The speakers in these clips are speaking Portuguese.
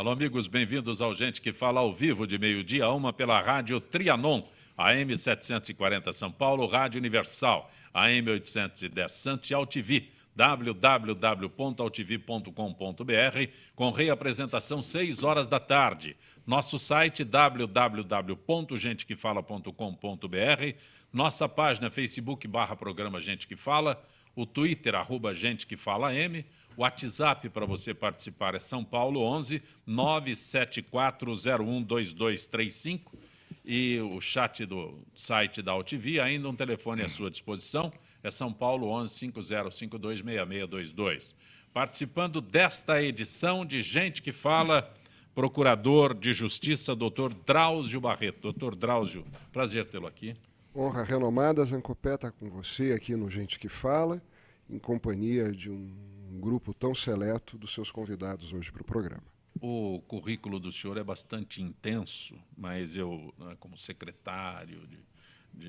Alô, amigos, bem-vindos ao Gente que Fala ao vivo de meio-dia a 1 pela Rádio Trianon, AM 740 São Paulo, Rádio Universal, AM 810 Santiago TV, www.altv.com.br, com reapresentação 6 horas da tarde. Nosso site www.gentequefala.com.br, nossa página Facebook/programa Gente que Fala, o Twitter @GenteQueFalaM, o WhatsApp para você participar é São Paulo 11 974012235 e o chat do site da AltV, ainda um telefone à sua disposição, é São Paulo 11 50526622. Participando desta edição de Gente que Fala, Procurador de Justiça, Dr. Drauzio Barreto. Doutor Drauzio, prazer tê-lo aqui. Honra renomada, Zancopé, estar com você aqui no Gente que Fala, em companhia de um grupo tão seleto dos seus convidados hoje para o programa. O currículo do senhor é bastante intenso, mas eu, como secretário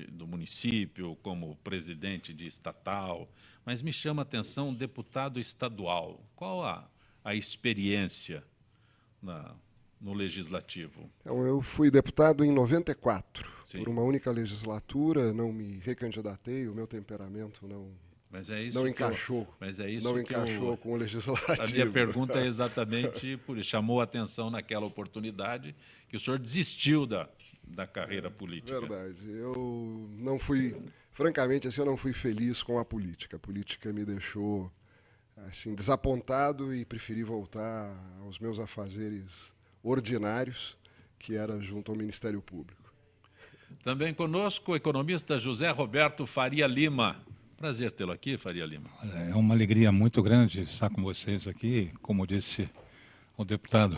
do município, como presidente de estatal, mas me chama a atenção deputado estadual. Qual a experiência no Legislativo? Então, eu fui deputado em 94, Sim. Por uma única legislatura, não me recandidatei, o meu temperamento não encaixou. Com o Legislativo. A minha pergunta é exatamente por isso. Chamou a atenção naquela oportunidade que o senhor desistiu da carreira política. Verdade. Eu não fui, francamente, assim, eu não fui feliz com a política. A política me deixou assim, desapontado e preferi voltar aos meus afazeres ordinários, que era junto ao Ministério Público. Também conosco o economista José Roberto Faria Lima. Prazer tê-lo aqui, Faria Lima. É uma alegria muito grande estar com vocês aqui, como disse o deputado.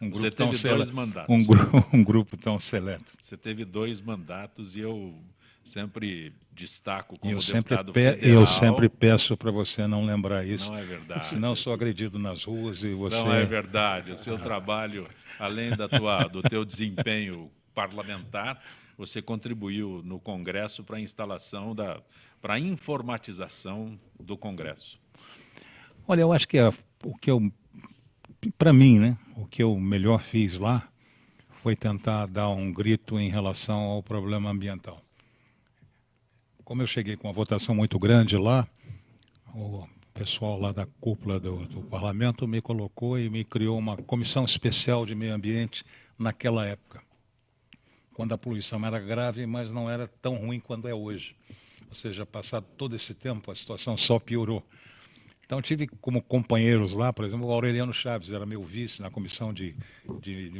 Um grupo Você teve dois mandatos. Um grupo tão seleto. Você teve 2 mandatos e eu sempre destaco como deputado federal. Eu sempre peço para você não lembrar isso. Não é verdade. Senão sou agredido nas ruas e você... Não é verdade. O seu trabalho, além do teu desempenho parlamentar, você contribuiu no Congresso para a instalação, para a informatização do Congresso. Olha, eu acho que para mim, né, o que eu melhor fiz lá foi tentar dar um grito em relação ao problema ambiental. Como eu cheguei com uma votação muito grande lá, o pessoal lá da cúpula do parlamento me colocou e me criou uma comissão especial de meio ambiente naquela época, quando a poluição era grave, mas não era tão ruim quanto é hoje. Ou seja, passado todo esse tempo, a situação só piorou. Então, tive como companheiros lá, por exemplo, o Aureliano Chaves, era meu vice na Comissão de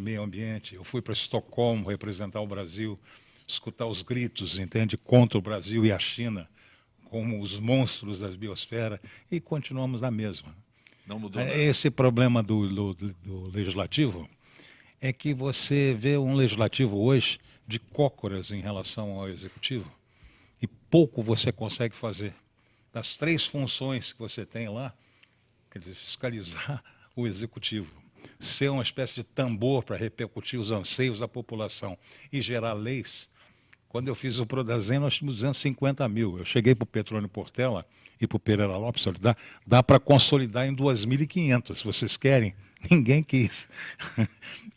Meio Ambiente. Eu fui para Estocolmo representar o Brasil, escutar os gritos, entende, contra o Brasil e a China, como os monstros da biosfera, e continuamos na mesma. Não mudou nada. Esse problema do Legislativo é que você vê um Legislativo hoje de cócoras em relação ao Executivo e pouco você consegue fazer. Das 3 funções que você tem lá, quer dizer, fiscalizar o Executivo, ser uma espécie de tambor para repercutir os anseios da população e gerar leis. Quando eu fiz o Prodazem, nós tínhamos 250 mil. Eu cheguei para o Petrônio Portela e para o Pereira Lopes, dá para consolidar em 2.500, se vocês querem. Ninguém quis.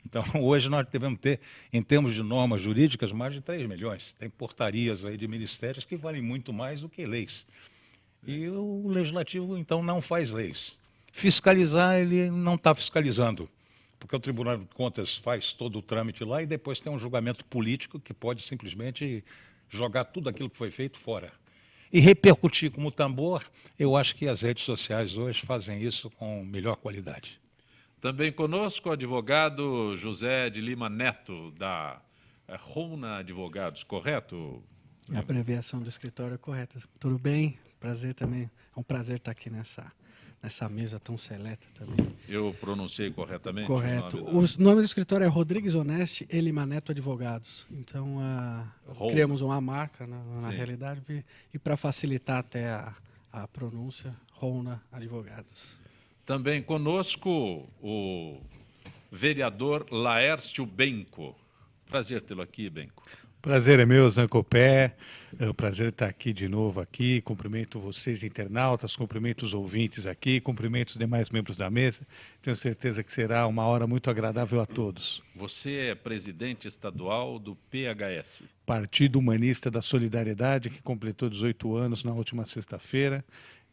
Então, hoje nós devemos ter, em termos de normas jurídicas, mais de 3 milhões. Tem portarias aí de ministérios que valem muito mais do que leis. E o Legislativo, então, não faz leis. Fiscalizar, ele não está fiscalizando, porque o Tribunal de Contas faz todo o trâmite lá e depois tem um julgamento político que pode simplesmente jogar tudo aquilo que foi feito fora. E repercutir como tambor, eu acho que as redes sociais hoje fazem isso com melhor qualidade. Também conosco o advogado José de Lima Neto, da Rona Advogados, correto? A abreviação do escritório é correta. Tudo bem? Prazer também. É um prazer estar aqui nessa mesa tão seleta também. Eu pronunciei corretamente? Correto. O nome do escritório é Rodrigues Onesti e Lima Neto Advogados. Então, criamos uma marca, na realidade, e para facilitar até a pronúncia, Rona Advogados. Também conosco o vereador Laércio Benco. Prazer tê-lo aqui, Benco. Prazer é meu, Zancopé. É um prazer estar aqui de novo aqui. Cumprimento vocês, internautas, cumprimento os ouvintes aqui, cumprimento os demais membros da mesa. Tenho certeza que será uma hora muito agradável a todos. Você é presidente estadual do PHS. Partido Humanista da Solidariedade, que completou 18 anos na última sexta-feira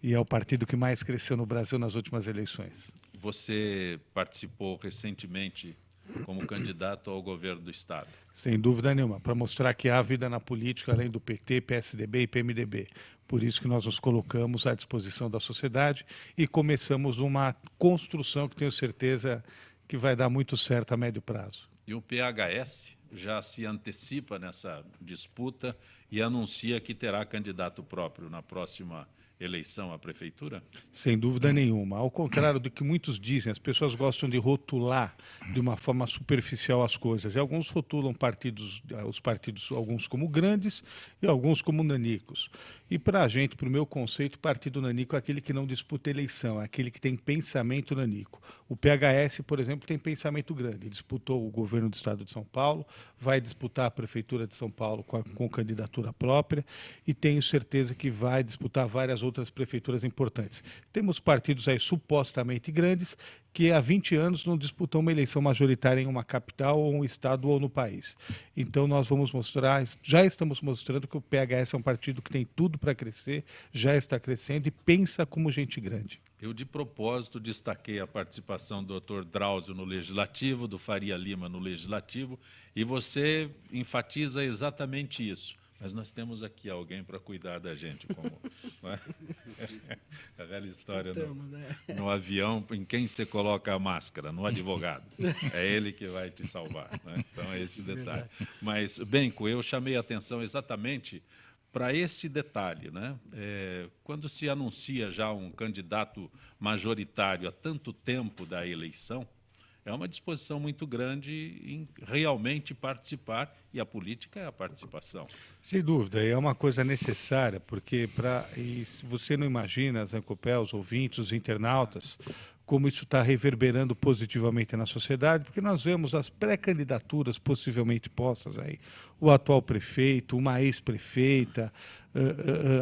e é o partido que mais cresceu no Brasil nas últimas eleições. Você participou recentemente como candidato ao governo do Estado. Sem dúvida nenhuma, para mostrar que há vida na política além do PT, PSDB e PMDB. Por isso que nós nos colocamos à disposição da sociedade e começamos uma construção que tenho certeza que vai dar muito certo a médio prazo. E o PHS já se antecipa nessa disputa e anuncia que terá candidato próprio na próxima eleição à prefeitura? Sem dúvida nenhuma. Ao contrário do que muitos dizem, as pessoas gostam de rotular de uma forma superficial as coisas. E alguns rotulam os partidos, alguns como grandes e alguns como nanicos. E para a gente, para o meu conceito, partido nanico é aquele que não disputa eleição, é aquele que tem pensamento nanico. O PHS, por exemplo, tem pensamento grande. Ele disputou o governo do Estado de São Paulo, vai disputar a Prefeitura de São Paulo com candidatura própria e tenho certeza que vai disputar várias outras prefeituras importantes. Temos partidos aí supostamente grandes que há 20 anos não disputam uma eleição majoritária em uma capital ou um estado ou no país. Então nós vamos mostrar, já estamos mostrando que o PHS é um partido que tem tudo para crescer, já está crescendo e pensa como gente grande. Eu, de propósito, destaquei a participação do Dr. Drauzio no Legislativo, do Faria Lima no Legislativo, e você enfatiza exatamente isso. Mas nós temos aqui alguém para cuidar da gente, como não é? A velha história no avião, em quem você coloca a máscara? No advogado. É ele que vai te salvar. Né? Então, é esse detalhe. Mas, Benco, eu chamei a atenção exatamente para este detalhe. Né? Quando se anuncia já um candidato majoritário há tanto tempo da eleição, é uma disposição muito grande em realmente participar, e a política é a participação. Sem dúvida, é uma coisa necessária, porque se você não imagina, Zancopé, os ouvintes, os internautas, como isso está reverberando positivamente na sociedade, porque nós vemos as pré-candidaturas possivelmente postas aí. O atual prefeito, uma ex-prefeita,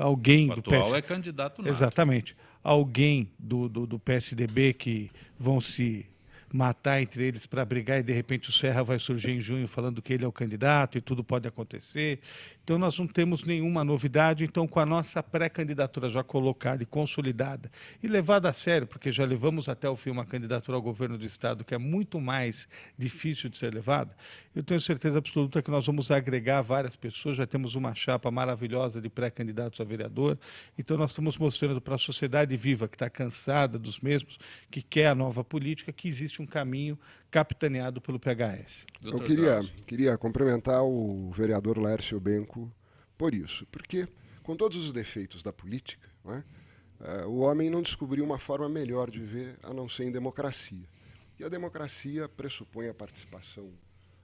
alguém do PSDB. O atual é candidato nato. Exatamente. Alguém do PSDB que vão se matar entre eles para brigar e de repente o Serra vai surgir em junho falando que ele é o candidato e tudo pode acontecer. Então nós não temos nenhuma novidade, então com a nossa pré-candidatura já colocada e consolidada e levada a sério, porque já levamos até o fim uma candidatura ao governo do Estado que é muito mais difícil de ser levada, eu tenho certeza absoluta que nós vamos agregar várias pessoas, já temos uma chapa maravilhosa de pré-candidatos a vereador, então nós estamos mostrando para a sociedade viva que está cansada dos mesmos, que quer a nova política, que existe um caminho capitaneado pelo PHS. Eu queria cumprimentar o vereador Lércio Benco por isso, porque com todos os defeitos da política, não é? O homem não descobriu uma forma melhor de viver a não ser em democracia. E a democracia pressupõe a participação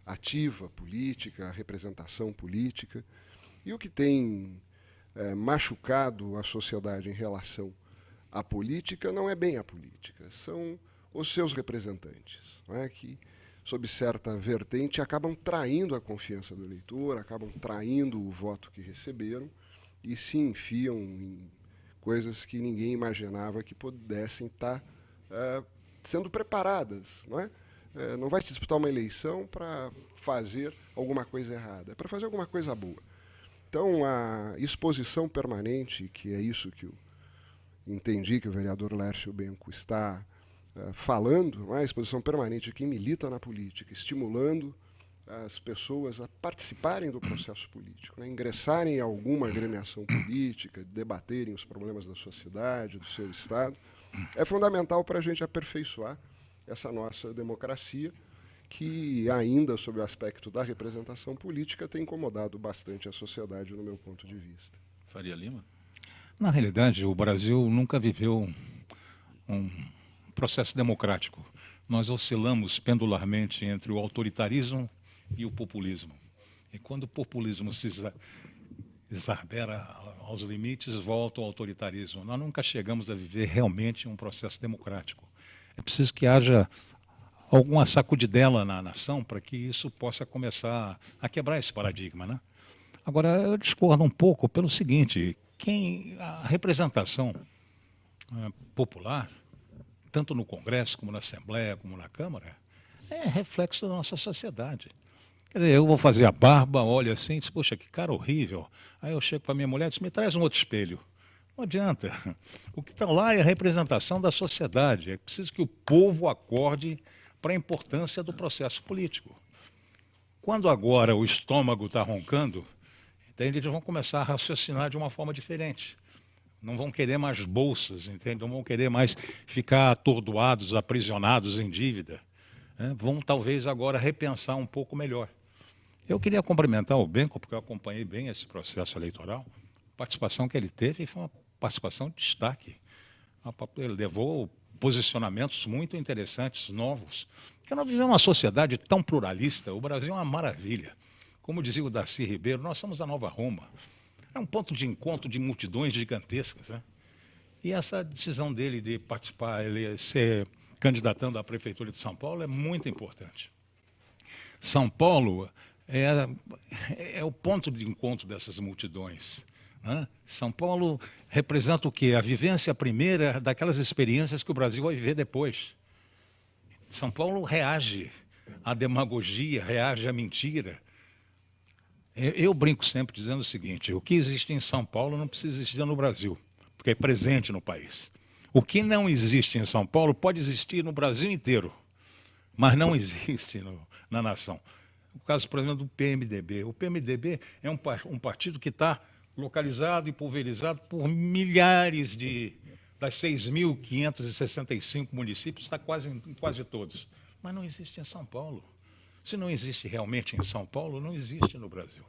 ativa política, a representação política. E o que tem machucado a sociedade em relação à política não é bem a política, são os seus representantes, não é? Que, sob certa vertente, acabam traindo a confiança do eleitor, acabam traindo o voto que receberam e se enfiam em coisas que ninguém imaginava que pudessem estar sendo preparadas. Não é? Não vai se disputar uma eleição para fazer alguma coisa errada, é para fazer alguma coisa boa. Então, a exposição permanente, que é isso que eu entendi que o vereador Lércio Benco está falando, a exposição permanente de quem milita na política, estimulando as pessoas a participarem do processo político, né, ingressarem em alguma agremiação política, debaterem os problemas da sua cidade, do seu estado, é fundamental para a gente aperfeiçoar essa nossa democracia, que ainda, sob o aspecto da representação política, tem incomodado bastante a sociedade, no meu ponto de vista. Faria Lima? Na realidade, o Brasil nunca viveu um processo democrático. Nós oscilamos pendularmente entre o autoritarismo e o populismo. E quando o populismo se exacerbera aos limites, volta ao autoritarismo. Nós nunca chegamos a viver realmente um processo democrático. É preciso que haja alguma sacudidela na nação para que isso possa começar a quebrar esse paradigma, né? Agora, eu discordo um pouco pelo seguinte, a representação popular, tanto no Congresso, como na Assembleia, como na Câmara, é reflexo da nossa sociedade. Quer dizer, eu vou fazer a barba, olho assim, diz, poxa, que cara horrível. Aí eu chego para minha mulher e diz, me traz um outro espelho. Não adianta. O que está lá é a representação da sociedade. É preciso que o povo acorde para a importância do processo político. Quando agora o estômago está roncando, então eles vão começar a raciocinar de uma forma diferente. Não vão querer mais bolsas, entende? Não vão querer mais ficar atordoados, aprisionados em dívida. Né? Vão talvez agora repensar um pouco melhor. Eu queria cumprimentar o Benco, porque eu acompanhei bem esse processo eleitoral. A participação que ele teve foi uma participação de destaque. Ele levou posicionamentos muito interessantes, novos. Porque nós vivemos uma sociedade tão pluralista, o Brasil é uma maravilha. Como dizia o Darcy Ribeiro, nós somos a nova Roma. É um ponto de encontro de multidões gigantescas. Né? E essa decisão dele de participar, ele ser candidatando à Prefeitura de São Paulo é muito importante. São Paulo é o ponto de encontro dessas multidões. Né? São Paulo representa o quê? A vivência primeira daquelas experiências que o Brasil vai viver depois. São Paulo reage à demagogia, reage à mentira. Eu brinco sempre dizendo o seguinte, o que existe em São Paulo não precisa existir no Brasil, porque é presente no país. O que não existe em São Paulo pode existir no Brasil inteiro, mas não existe na nação. O caso, por exemplo, do PMDB. O PMDB é um partido que está localizado e pulverizado por milhares das 6.565 municípios, está em quase todos. Mas não existe em São Paulo. Se não existe realmente em São Paulo, não existe no Brasil.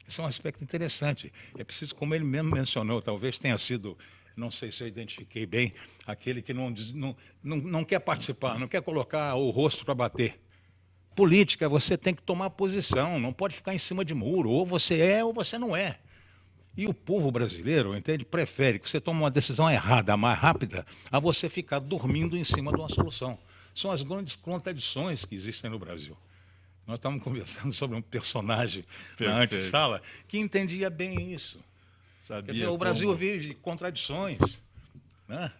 Esse é um aspecto interessante. É preciso, como ele mesmo mencionou, talvez tenha sido, não sei se eu identifiquei bem, aquele que não quer participar, não quer colocar o rosto para bater. Política, você tem que tomar posição, não pode ficar em cima de muro, ou você é ou você não é. E o povo brasileiro, entende, prefere que você tome uma decisão errada, mais rápida, a você ficar dormindo em cima de uma solução. São as grandes contradições que existem no Brasil. Nós estávamos conversando sobre um personagem na antessala que entendia bem isso. Quer dizer, o Brasil vive contradições. Né?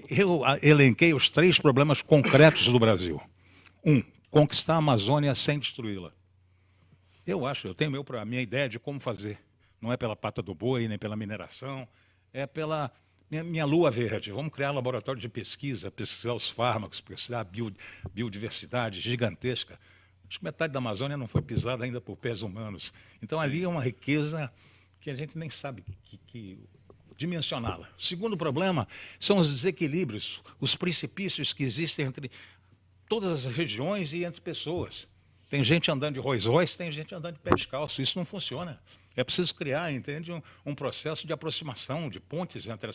Eu elenquei os 3 problemas concretos do Brasil. 1, conquistar a Amazônia sem destruí-la. Eu tenho a minha ideia de como fazer. Não é pela pata do boi, nem pela mineração, é pela minha lua verde. Vamos criar um laboratório de pesquisar os fármacos, pesquisar a biodiversidade gigantesca. Acho que metade da Amazônia não foi pisada ainda por pés humanos. Então, ali é uma riqueza que a gente nem sabe dimensioná-la. O segundo problema são os desequilíbrios, os precipícios que existem entre todas as regiões e entre pessoas. Tem gente andando de Rolls Royce, tem gente andando de pé descalço. Isso não funciona. É preciso criar, entende, um processo de aproximação, de pontes entre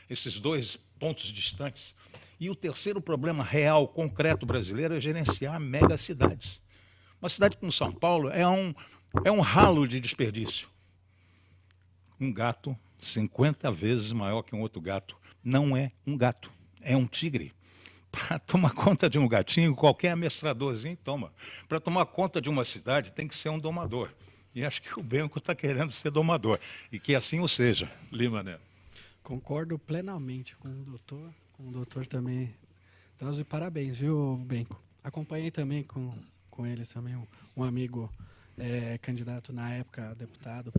esses 2 pontos distantes. E o terceiro problema real, concreto brasileiro é gerenciar megacidades. Uma cidade como São Paulo é um ralo de desperdício. Um gato 50 vezes maior que um outro gato não é um gato, é um tigre. Para tomar conta de um gatinho, qualquer amestradorzinho toma. Para tomar conta de uma cidade, tem que ser um domador. E acho que o Benco está querendo ser domador. E que assim o seja. Lima Neto. Concordo plenamente com o doutor. Com o doutor também. Traz e parabéns, viu, Benco? Acompanhei também com eles também um amigo candidato na época a deputado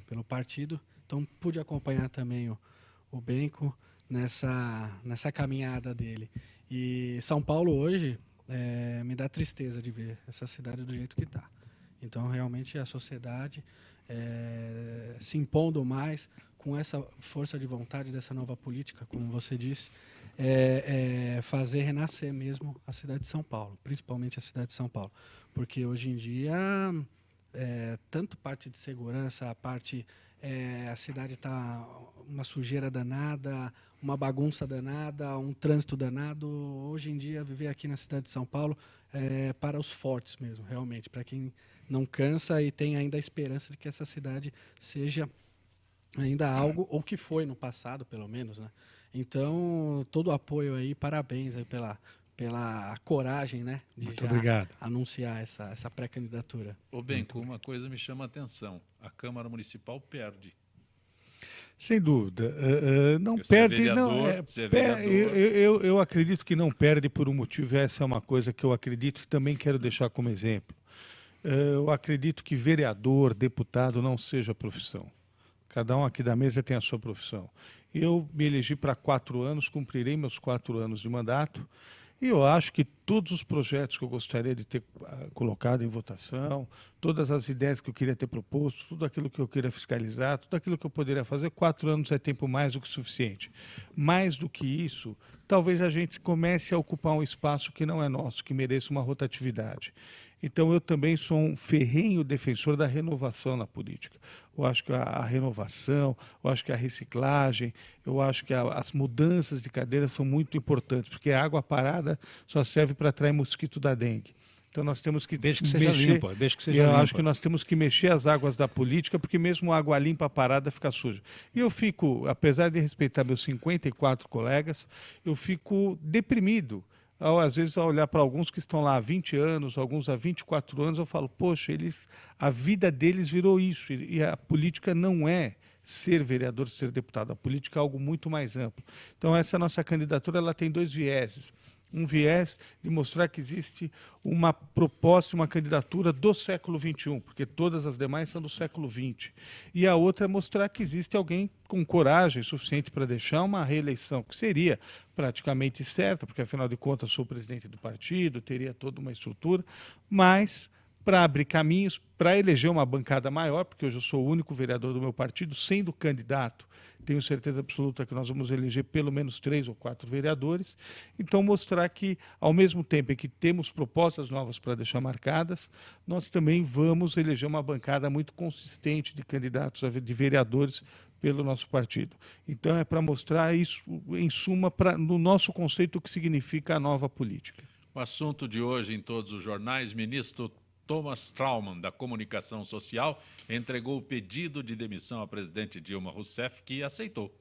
pelo partido. Então pude acompanhar também o Benco nessa caminhada dele. E São Paulo hoje me dá tristeza de ver essa cidade do jeito que está. Então, realmente, a sociedade se impondo mais com essa força de vontade dessa nova política, como você disse, fazer renascer mesmo a cidade de São Paulo, principalmente a cidade de São Paulo. Porque hoje em dia, tanto parte de segurança, a cidade está uma sujeira danada, uma bagunça danada, um trânsito danado. Hoje em dia, viver aqui na cidade de São Paulo é para os fortes mesmo, realmente, para quem não cansa e tem ainda a esperança de que essa cidade seja ainda algo, ou que foi no passado, pelo menos, né? Então, todo o apoio aí, parabéns aí pela coragem, né, de Muito já obrigado. anunciar essa pré-candidatura. Ô, Benco, uma coisa me chama a atenção. A Câmara Municipal perde. Sem dúvida. Não Você é perde. vereador, Não, você é per- vereador. eu acredito que não perde por um motivo. Essa é uma coisa que eu acredito e também quero deixar como exemplo. Eu acredito que vereador, deputado não seja profissão. Cada um aqui da mesa tem a sua profissão. Eu me elegi para 4 anos, cumprirei meus 4 anos de mandato. E eu acho que todos os projetos que eu gostaria de ter colocado em votação, todas as ideias que eu queria ter proposto, tudo aquilo que eu queria fiscalizar, tudo aquilo que eu poderia fazer, 4 anos é tempo mais do que suficiente. Mais do que isso, talvez a gente comece a ocupar um espaço que não é nosso, que mereça uma rotatividade. Então, eu também sou um ferrenho defensor da renovação na política. Eu acho que a renovação, eu acho que a reciclagem, eu acho que as mudanças de cadeira são muito importantes, porque a água parada só serve para atrair mosquito da dengue. Então, nós temos que Desde que seja limpa, desde que seja eu limpa. acho que nós temos que mexer as águas da política, porque mesmo água limpa parada fica suja. E eu fico, apesar de respeitar meus 54 colegas, eu fico deprimido. Às vezes, ao olhar para alguns que estão lá há 20 anos, alguns há 24 anos, eu falo, poxa, a vida deles virou isso. E a política não é ser vereador, ser deputado. A política é algo muito mais amplo. Então, essa nossa candidatura ela tem 2 vieses. Um viés de mostrar que existe uma proposta, uma candidatura do século XXI, porque todas as demais são do século XX. E a outra é mostrar que existe alguém com coragem suficiente para deixar uma reeleição, que seria praticamente certa, porque afinal de contas sou presidente do partido, teria toda uma estrutura, mas para abrir caminhos, para eleger uma bancada maior, porque hoje eu sou o único vereador do meu partido, sendo candidato, tenho certeza absoluta que nós vamos eleger pelo menos 3 ou 4 vereadores. Então, mostrar que, ao mesmo tempo em que temos propostas novas para deixar marcadas, nós também vamos eleger uma bancada muito consistente de candidatos, de vereadores pelo nosso partido. Então, é para mostrar isso, em suma, no nosso conceito, o que significa a nova política. O assunto de hoje em todos os jornais, ministro Thomas Traumann, da Comunicação Social, entregou o pedido de demissão à presidente Dilma Rousseff, que aceitou.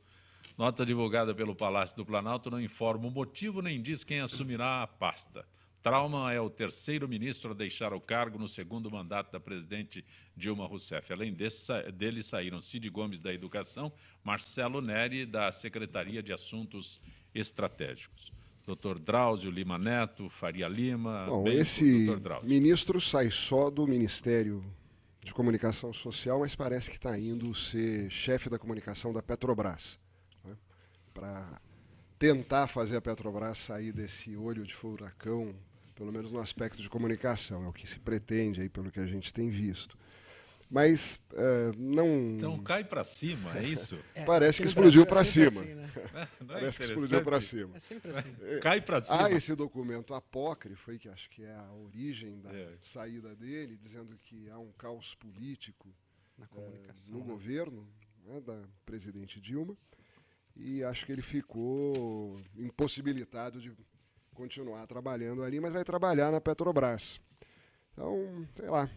Nota divulgada pelo Palácio do Planalto não informa o motivo nem diz quem assumirá a pasta. Traumann é o 3º ministro a deixar o cargo no 2º mandato da presidente Dilma Rousseff. Além dele, saíram Cid Gomes, da Educação, Marcelo Neri, da Secretaria de Assuntos Estratégicos. Dr. Drauzio Lima Neto, Faria Lima... Bom, Benco, esse Dr. Drauzio. ministro sai só do Ministério de Comunicação Social, mas parece que está indo ser chefe da comunicação da Petrobras, né? Para tentar fazer a Petrobras sair desse olho de furacão, pelo menos no aspecto de comunicação, é o que se pretende aí, pelo que a gente tem visto. Mas não... Então cai para cima, é isso? Parece que no explodiu Brasil é para sempre cima. assim, né? Não é Parece que explodiu interessante? para cima. É sempre assim. Cai para cima. Há esse documento apócrifo, aí, que acho que é a origem da saída dele, dizendo que há um caos político Na comunicação, no né? governo, né, da presidente Dilma, e acho que ele ficou impossibilitado de continuar trabalhando ali, mas vai trabalhar na Petrobras. Então, sei lá.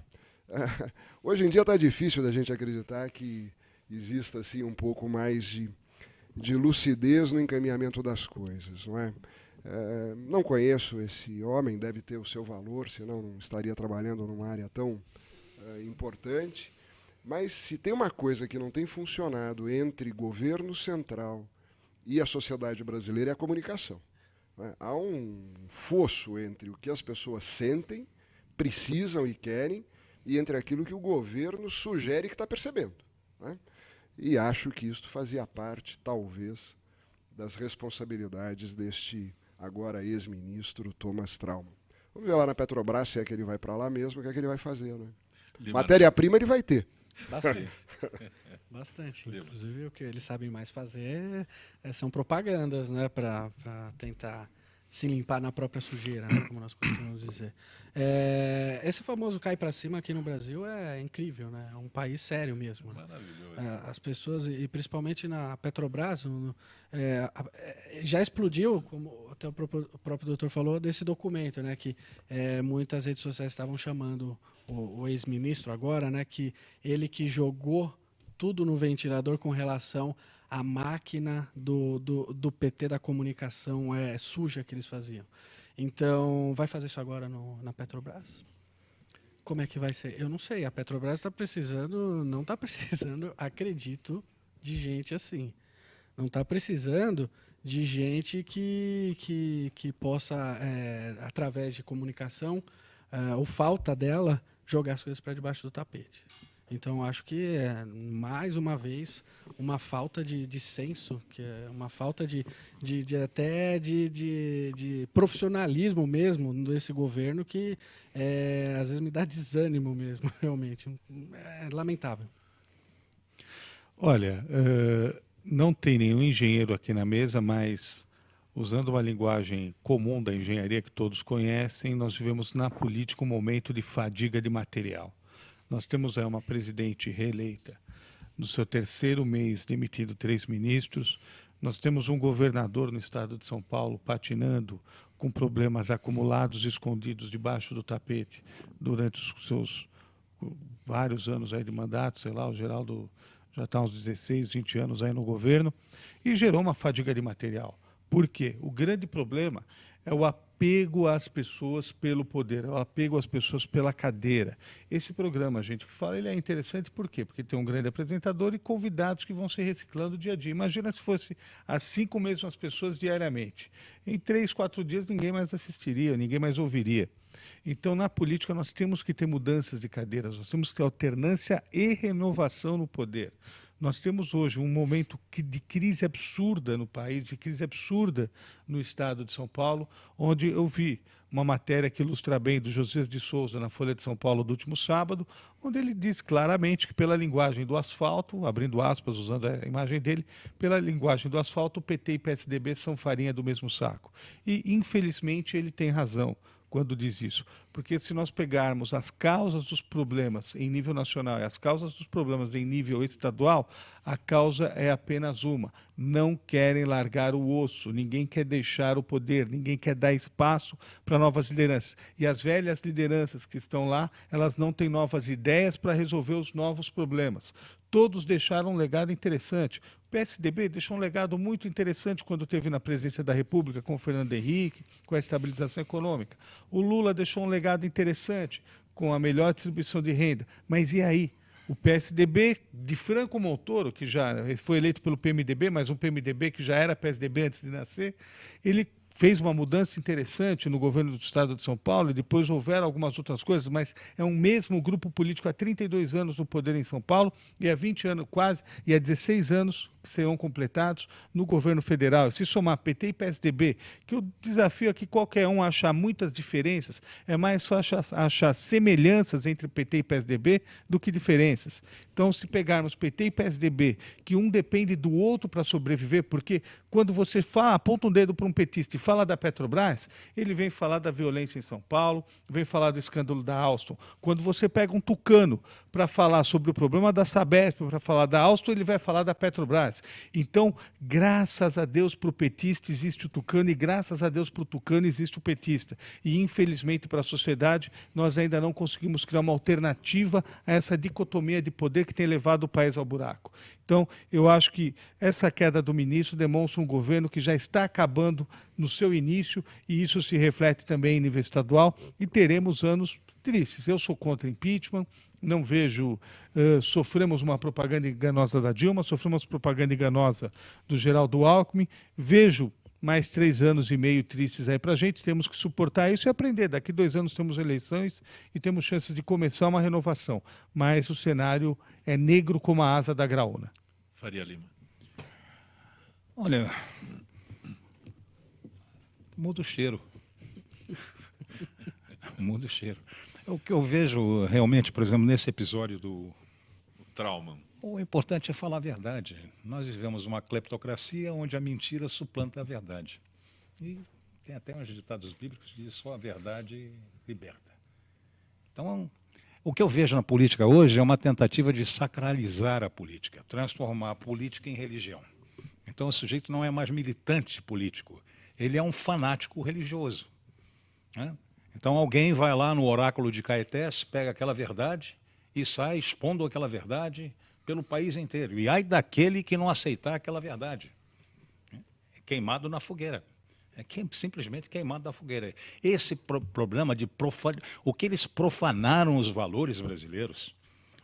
Hoje em dia está difícil da gente acreditar que exista assim, um pouco mais de lucidez no encaminhamento das coisas, não é? Não conheço esse homem, deve ter o seu valor, senão não estaria trabalhando numa área tão importante. Mas se tem uma coisa que não tem funcionado entre governo central e a sociedade brasileira é a comunicação, né? Há um fosso entre o que as pessoas sentem, precisam e querem, e entre aquilo que o governo sugere que está percebendo, né? E acho que isso fazia parte, talvez, das responsabilidades deste agora ex-ministro Thomas Traumann. Vamos ver lá na Petrobras se é que ele vai para lá mesmo, o que é que ele vai fazer, né? Matéria-prima ele vai ter. Bastante. Bastante. Inclusive, o que eles sabem mais fazer são propagandas, né, para tentar se limpar na própria sujeira, né, como nós costumamos dizer. Esse famoso cai para cima aqui no Brasil é incrível, né? É um país sério mesmo. Né? Maravilhoso. As pessoas, e principalmente na Petrobras, já explodiu, como até o próprio doutor falou, desse documento, né, que muitas redes sociais estavam chamando o ex-ministro agora, né, que ele que jogou tudo no ventilador com relação à máquina do PT da comunicação suja que eles faziam. Então, vai fazer isso agora na Petrobras? Como é que vai ser? Eu não sei. A Petrobras está precisando, não está precisando, acredito, de gente assim. Não está precisando de gente que possa, através de comunicação, ou falta dela, jogar as coisas para debaixo do tapete. Então, acho que é, mais uma vez, uma falta de senso, que é uma falta de profissionalismo mesmo desse governo que às vezes me dá desânimo mesmo, realmente. É lamentável. Olha, não tem nenhum engenheiro aqui na mesa, mas usando uma linguagem comum da engenharia que todos conhecem, nós vivemos na política um momento de fadiga de material. Nós temos aí uma presidente reeleita, no seu terceiro mês demitido 3 ministros. Nós temos um governador no estado de São Paulo patinando com problemas acumulados e escondidos debaixo do tapete durante os seus vários anos aí de mandato, sei lá, o Geraldo já está uns 16, 20 anos aí no governo, e gerou uma fadiga de material. Por quê? O grande problema é o apego às pessoas pelo poder, é o apego às pessoas pela cadeira. Esse programa, a gente que fala, ele é interessante por quê? Porque tem um grande apresentador e convidados que vão se reciclando dia a dia. Imagina se fosse as 5 mesmas pessoas diariamente. Em 3, 4 dias ninguém mais assistiria, ninguém mais ouviria. Então, na política, nós temos que ter mudanças de cadeiras, nós temos que ter alternância e renovação no poder. Nós temos hoje um momento de crise absurda no país, de crise absurda no estado de São Paulo, onde eu vi uma matéria que ilustra bem do José de Souza na Folha de São Paulo do último sábado, onde ele diz claramente que pela linguagem do asfalto, abrindo aspas, usando a imagem dele, pela linguagem do asfalto, o PT e PSDB são farinha do mesmo saco. E, infelizmente, ele tem razão quando diz isso, porque se nós pegarmos as causas dos problemas em nível nacional e as causas dos problemas em nível estadual, a causa é apenas uma: não querem largar o osso, ninguém quer deixar o poder, ninguém quer dar espaço para novas lideranças. E as velhas lideranças que estão lá, elas não têm novas ideias para resolver os novos problemas. Todos deixaram um legado interessante. O PSDB deixou um legado muito interessante quando esteve na presidência da República com o Fernando Henrique, com a estabilização econômica. O Lula deixou um legado interessante com a melhor distribuição de renda. Mas e aí? O PSDB de Franco Montoro, que já foi eleito pelo PMDB, mas um PMDB que já era PSDB antes de nascer, ele fez uma mudança interessante no governo do estado de São Paulo, e depois houveram algumas outras coisas, mas é um mesmo grupo político há 32 anos no poder em São Paulo, e há 20 anos quase, e há 16 anos que serão completados no governo federal. Se somar PT e PSDB, que eu desafio aqui qualquer um a achar muitas diferenças, é mais fácil achar semelhanças entre PT e PSDB do que diferenças. Então, se pegarmos PT e PSDB, que um depende do outro para sobreviver, porque quando você aponta um dedo para um petista e fala da Petrobras, ele vem falar da violência em São Paulo, vem falar do escândalo da Alstom. Quando você pega um tucano para falar sobre o problema da Sabesp, para falar da Alstom, ele vai falar da Petrobras. Então, graças a Deus para o petista existe o tucano, e graças a Deus para o tucano existe o petista. E, infelizmente, para a sociedade, nós ainda não conseguimos criar uma alternativa a essa dicotomia de poder que tem levado o país ao buraco. Então, eu acho que essa queda do ministro demonstra um governo que já está acabando no seu início, e isso se reflete também em nível estadual, e teremos anos tristes. Eu sou contra impeachment, não vejo, sofremos uma propaganda enganosa da Dilma, sofremos propaganda enganosa do Geraldo Alckmin, vejo mais 3 anos e meio tristes aí para a gente, temos que suportar isso e aprender. Daqui 2 anos temos eleições e temos chances de começar uma renovação, mas o cenário é negro como a asa da graúna. Faria Lima. Olha, muda o cheiro. Muda o cheiro. O que eu vejo realmente, por exemplo, nesse episódio do O trauma. O importante é falar a verdade. Nós vivemos uma cleptocracia onde a mentira suplanta a verdade. E tem até uns ditados bíblicos que dizem só a verdade liberta. Então, o que eu vejo na política hoje é uma tentativa de sacralizar a política, transformar a política em religião. Então, o sujeito não é mais militante político, ele é um fanático religioso, né? Então, alguém vai lá no oráculo de Caetés, pega aquela verdade e sai expondo aquela verdade pelo país inteiro. E ai daquele que não aceitar aquela verdade. É queimado na fogueira. É simplesmente queimado da fogueira. Esse problema de o que eles profanaram os valores brasileiros.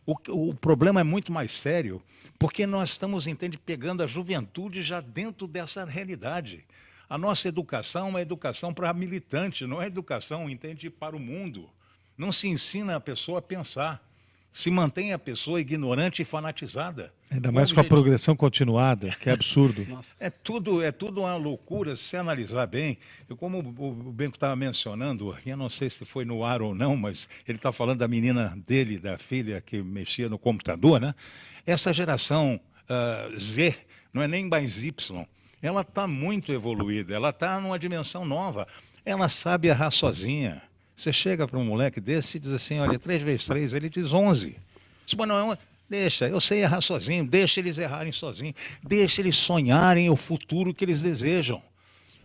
O problema é muito mais sério, porque nós estamos, entende, pegando a juventude já dentro dessa realidade. A nossa educação é uma educação para militante, não é educação, entende, para o mundo. Não se ensina a pessoa a pensar. Se mantém a pessoa ignorante e fanatizada. Ainda mais com a progressão continuada, que é absurdo. É tudo uma loucura, se analisar bem. Como o Benco estava mencionando, eu não sei se foi no ar ou não, mas ele está falando da menina dele, da filha que mexia no computador, né? Essa geração Z, não é nem mais Y, ela está muito evoluída, ela está numa dimensão nova. Ela sabe errar sozinha. Você chega para um moleque desse e diz assim, olha, 3 vezes 3, ele diz 11. Mas não, deixa, eu sei errar sozinho, deixa eles errarem sozinhos, deixa eles sonharem o futuro que eles desejam.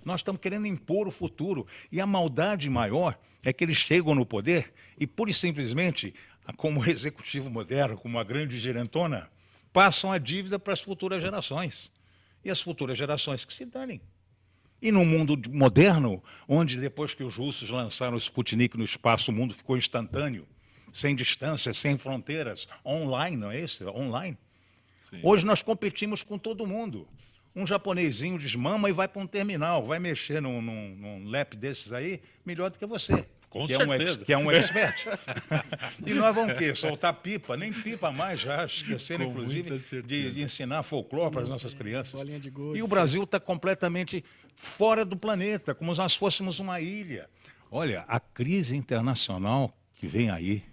Nós estamos querendo impor o futuro. E a maldade maior é que eles chegam no poder e, pura e simplesmente, como executivo moderno, como uma grande gerentona, passam a dívida para as futuras gerações. E as futuras gerações que se danem. E no mundo moderno, onde depois que os russos lançaram o Sputnik no espaço, o mundo ficou instantâneo, sem distância, sem fronteiras, online, não é isso? Online. Sim. Hoje nós competimos com todo mundo. Um japonesinho desmama e vai para um terminal, vai mexer num lap desses aí, melhor do que você. Com certeza. Que é um expert. E nós vamos o quê? Soltar pipa? Nem pipa mais já, esqueceram, inclusive, de ensinar folclore para as nossas crianças. E o Brasil está completamente fora do planeta, como se nós fôssemos uma ilha. Olha, a crise internacional que vem aí,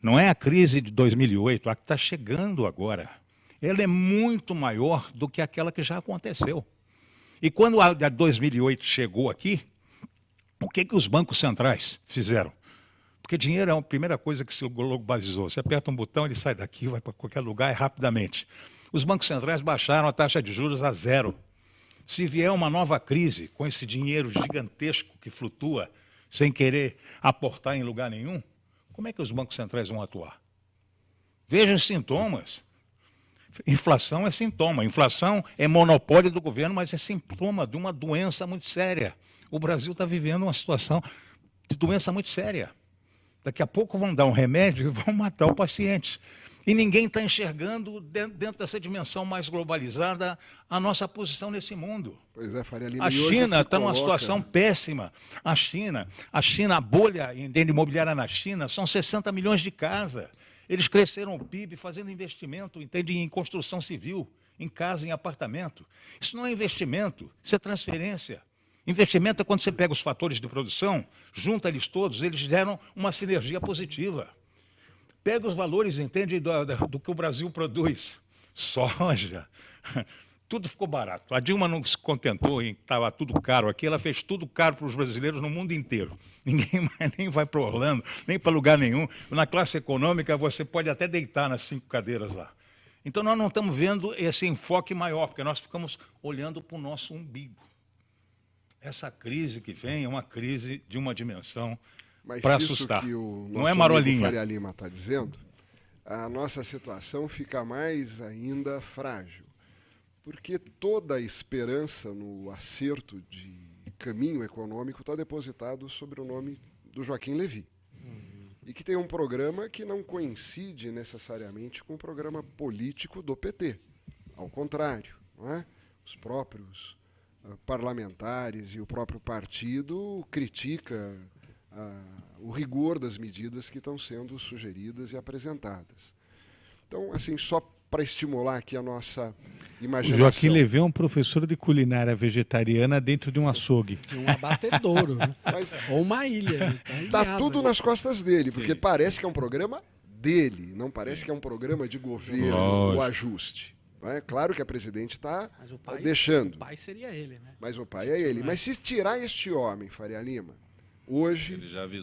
não é a crise de 2008, a que está chegando agora. Ela é muito maior do que aquela que já aconteceu. E quando a 2008 chegou aqui, o que os bancos centrais fizeram? Porque dinheiro é a primeira coisa que se globalizou. Você aperta um botão, ele sai daqui, vai para qualquer lugar rapidamente. Os bancos centrais baixaram a taxa de juros a 0. Se vier uma nova crise, com esse dinheiro gigantesco que flutua, sem querer aportar em lugar nenhum, como é que os bancos centrais vão atuar? Veja os sintomas. Inflação é sintoma. Inflação é monopólio do governo, mas é sintoma de uma doença muito séria. O Brasil está vivendo uma situação de doença muito séria. Daqui a pouco vão dar um remédio e vão matar o paciente. E ninguém está enxergando, dentro dessa dimensão mais globalizada, a nossa posição nesse mundo. Pois é, Faria Lima. A China está numa situação péssima. A China, a bolha imobiliária na China, são 60 milhões de casas. Eles cresceram o PIB fazendo investimento, entende, em construção civil, em casa, em apartamento. Isso não é investimento, isso é transferência. Investimento é quando você pega os fatores de produção, junta eles todos, eles geram uma sinergia positiva. Pega os valores, entende, do que o Brasil produz. Soja, tudo ficou barato. A Dilma não se contentou em que estava tudo caro aqui, ela fez tudo caro para os brasileiros no mundo inteiro. Ninguém nem vai para Orlando, nem para lugar nenhum. Na classe econômica, você pode até deitar nas 5 cadeiras lá. Então, nós não estamos vendo esse enfoque maior, porque nós ficamos olhando para o nosso umbigo. Essa crise que vem é uma crise de uma dimensão para assustar. Que o não é marolinha. Faria Lima está dizendo, a nossa situação fica mais ainda frágil, porque toda a esperança no acerto de caminho econômico está depositado sobre o nome do Joaquim Levy. E que tem um programa que não coincide necessariamente com o programa político do PT. Ao contrário, não é? Os próprios parlamentares e o próprio partido critica o rigor das medidas que estão sendo sugeridas e apresentadas. Então, assim, só para estimular aqui a nossa imaginação. O Joaquim Levy é um professor de culinária vegetariana dentro de um açougue. De um abatedouro, né? Ou uma ilha. Tá tudo nas costas dele, porque parece que é um programa dele, não parece que é um programa de governo, o ajuste. É claro que a presidente está deixando. O pai seria ele, né? Mas o pai é ele. Mas se tirar este homem, Faria Lima, hoje,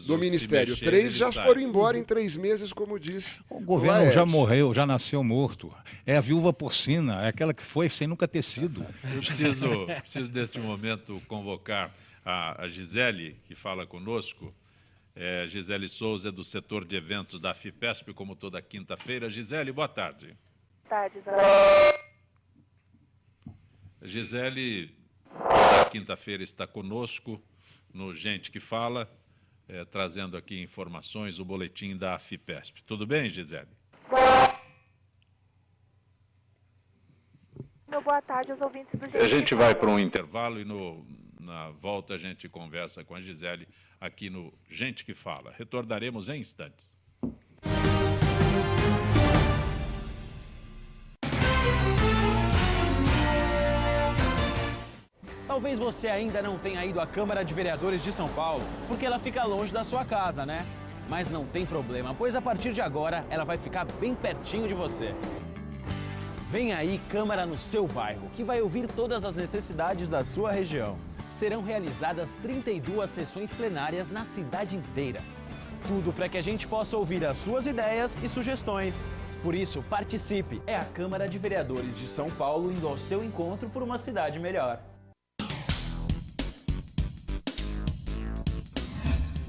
do Ministério, 3 já foram embora em 3 meses, como disse. O governo já morreu, já nasceu morto. É a viúva porcina, é aquela que foi sem nunca ter sido. Eu preciso deste momento, convocar a Gisele, que fala conosco. Gisele Souza é do setor de eventos da FIPESP, como toda quinta-feira. Gisele, boa tarde. Boa tarde, Zé. Gisele Toda quinta-feira está conosco no Gente que Fala, trazendo aqui informações, o boletim da FIPESP. Tudo bem, Gisele? Boa tarde aos ouvintes do Gente. A gente vai para um intervalo e na volta a gente conversa com a Gisele aqui no Gente que Fala. Retornaremos em instantes. Talvez você ainda não tenha ido à Câmara de Vereadores de São Paulo, porque ela fica longe da sua casa, né? Mas não tem problema, pois a partir de agora ela vai ficar bem pertinho de você. Vem aí Câmara no seu bairro, que vai ouvir todas as necessidades da sua região. Serão realizadas 32 sessões plenárias na cidade inteira. Tudo para que a gente possa ouvir as suas ideias e sugestões. Por isso, participe! É a Câmara de Vereadores de São Paulo indo ao seu encontro por uma cidade melhor.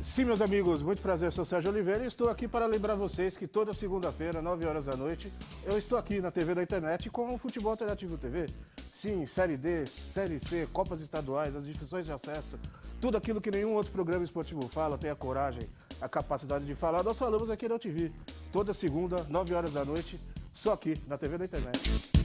Sim, meus amigos, muito prazer, sou Sérgio Oliveira e estou aqui para lembrar vocês que toda segunda-feira, 9 horas da noite, eu estou aqui na TV da internet com o Futebol Alternativo TV. Sim, Série D, Série C, Copas Estaduais, as inscrições de acesso, tudo aquilo que nenhum outro programa esportivo fala, tem a coragem, a capacidade de falar, nós falamos aqui na UTV. Toda segunda, 9 horas da noite, só aqui na TV da internet.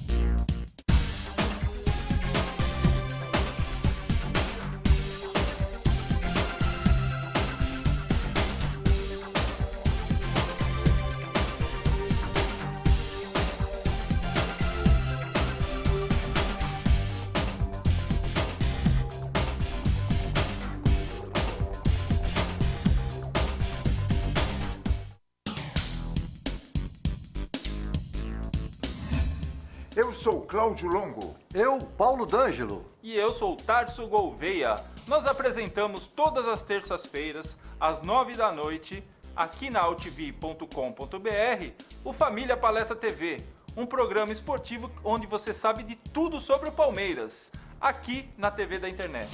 Eu sou Cláudio Longo. Eu, Paulo D'Angelo. E eu sou Tarso Gouveia. Nós apresentamos todas as terças-feiras, às 9 da noite, aqui na altv.com.br, o Família Palestra TV, um programa esportivo onde você sabe de tudo sobre o Palmeiras, aqui na TV da internet.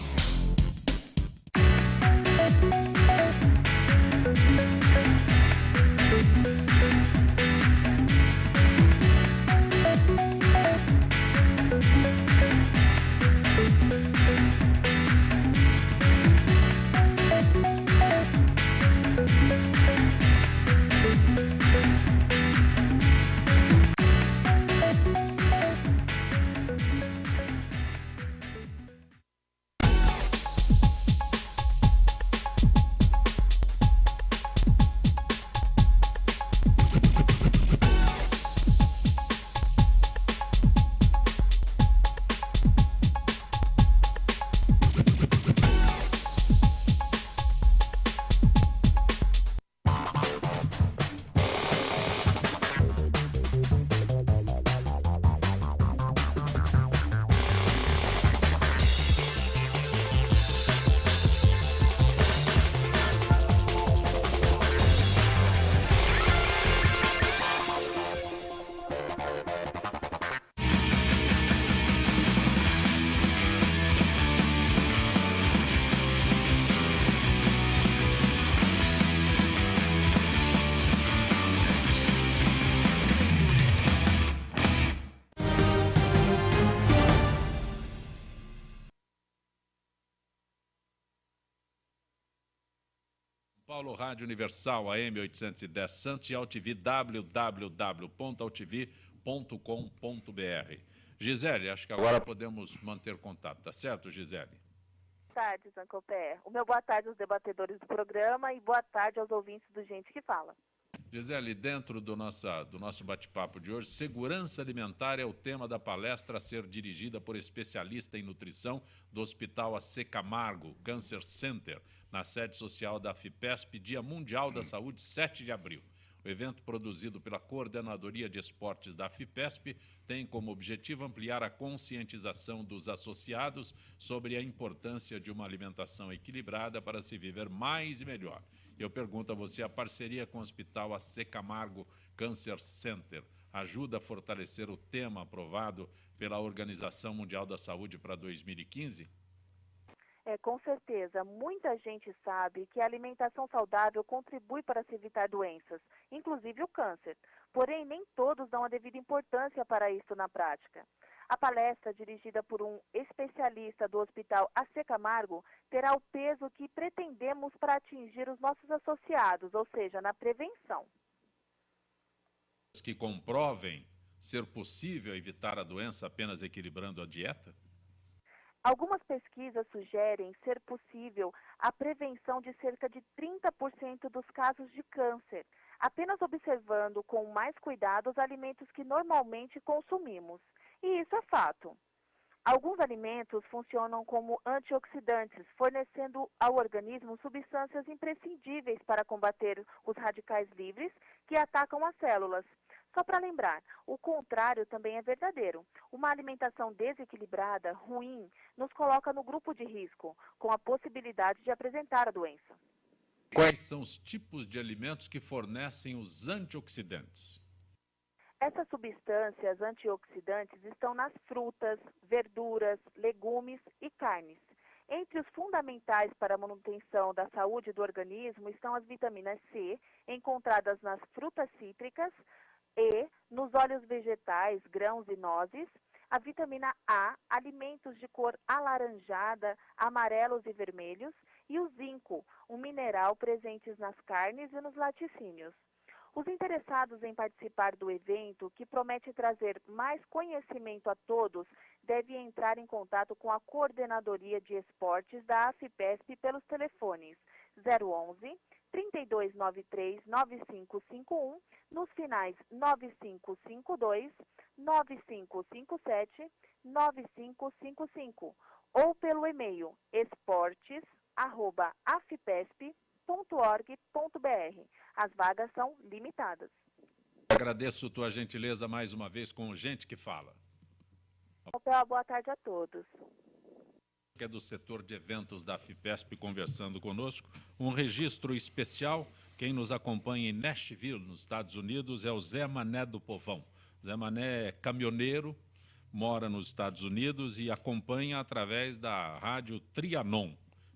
Paulo, Rádio Universal, AM 810 Santos e AltV, www.altv.com.br. Gisele, acho que agora podemos manter contato, tá certo, Gisele? Boa tarde, Zancopé. O meu boa tarde aos debatedores do programa e boa tarde aos ouvintes do Gente que Fala. Gisele, dentro do nosso bate-papo de hoje, segurança alimentar é o tema da palestra a ser dirigida por especialista em nutrição do Hospital AC Camargo Cancer Center, na sede social da FIPESP, Dia Mundial da Saúde, 7 de abril. O evento, produzido pela Coordenadoria de Esportes da FIPESP, tem como objetivo ampliar a conscientização dos associados sobre a importância de uma alimentação equilibrada para se viver mais e melhor. Eu pergunto a você, a parceria com o Hospital AC Camargo Cancer Center ajuda a fortalecer o tema aprovado pela Organização Mundial da Saúde para 2015? Com certeza, muita gente sabe que a alimentação saudável contribui para se evitar doenças, inclusive o câncer. Porém, nem todos dão a devida importância para isso na prática. A palestra, dirigida por um especialista do Hospital AC Camargo, terá o peso que pretendemos para atingir os nossos associados, ou seja, na prevenção. Que comprovem ser possível evitar a doença apenas equilibrando a dieta? Algumas pesquisas sugerem ser possível a prevenção de cerca de 30% dos casos de câncer, apenas observando com mais cuidado os alimentos que normalmente consumimos. E isso é fato. Alguns alimentos funcionam como antioxidantes, fornecendo ao organismo substâncias imprescindíveis para combater os radicais livres que atacam as células. Só para lembrar, o contrário também é verdadeiro. Uma alimentação desequilibrada, ruim, nos coloca no grupo de risco, com a possibilidade de apresentar a doença. Quais são os tipos de alimentos que fornecem os antioxidantes? Essas substâncias antioxidantes estão nas frutas, verduras, legumes e carnes. Entre os fundamentais para a manutenção da saúde do organismo estão as vitaminas C, encontradas nas frutas cítricas, E, nos óleos vegetais, grãos e nozes, a vitamina A, alimentos de cor alaranjada, amarelos e vermelhos, e o zinco, um mineral presente nas carnes e nos laticínios. Os interessados em participar do evento, que promete trazer mais conhecimento a todos, devem entrar em contato com a Coordenadoria de Esportes da AFIPESP pelos telefones 011 3293 9551, nos finais 9552, 9557, 9555, ou pelo e-mail esportes@afipesp.org.br. As vagas são limitadas. Agradeço tua gentileza mais uma vez com Gente que Fala. Boa tarde a todos. Que é do setor de eventos da AFIPESP conversando conosco. Um registro especial. Quem nos acompanha em Nashville, nos Estados Unidos, é o Zé Mané do Povão. Zé Mané é caminhoneiro, mora nos Estados Unidos e acompanha através da rádio Trianon.